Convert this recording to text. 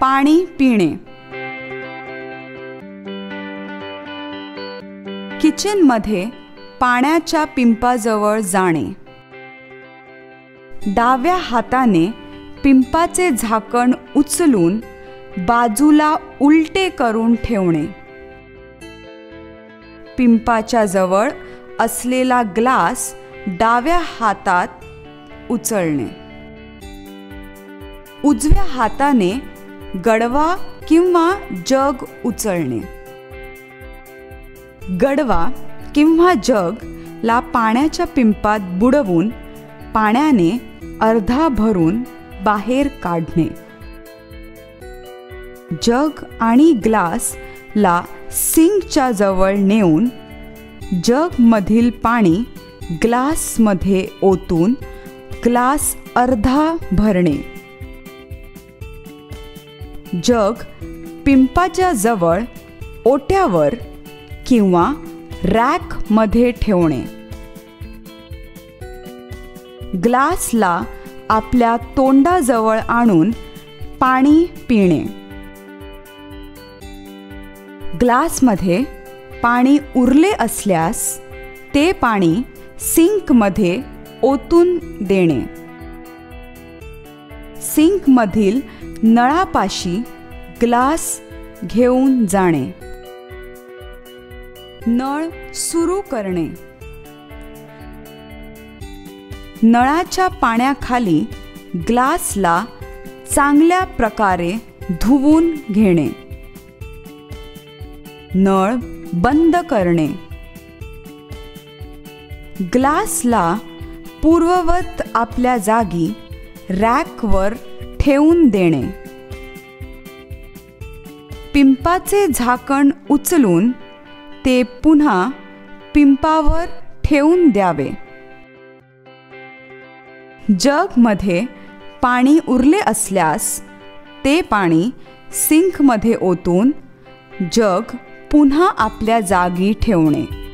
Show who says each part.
Speaker 1: पाणी पिणे. किचनमध्ये पाण्याच्या पिंपाजवळ जाणे. डाव्या हाताने पिंपाचे झाकण उचलून बाजूला उलटे करून ठेवणे. पिंपाच्या जवळ असलेला ग्लास डाव्या हातात उचलणे. उजव्या हाताने गडवा किंवा जग उचलणे. गडवा किंवा जग ला पाण्याच्या पिंपात बुडवून पाण्याने अर्धा भरून बाहेर काढणे. जग आणि ग्लास ला सिंकच्या जवळ नेऊन जग मधील पाणी ग्लास मध्ये ओतून ग्लास अर्धा भरणे. जग पिंपाच्या जवळ ओट्यावर किंवा रॅक मध्ये ठेवणे. ग्लासला आपल्या तोंडाजवळ आणून पाणी पिणे. ग्लासमध्ये पाणी उरले असल्यास ते पाणी सिंकमध्ये ओतून देणे. सिंकमधील नळापाशी ग्लास घेऊन जाणे. नळ सुरू करणे. नळाच्या पाण्याखाली ग्लासला चांगल्या प्रकारे धुवून घेणे. नळ बंद करणे. ग्लासला पूर्ववत आपल्या जागी रॅकवर ठेवून देणे. पिंपाचे झाकण उचलून ते पुन्हा पिंपावर ठेवून द्यावे. जगमध्ये पाणी उरले असल्यास ते पाणी सिंकमध्ये ओतून जग पुन्हा आपल्या जागी ठेवणे.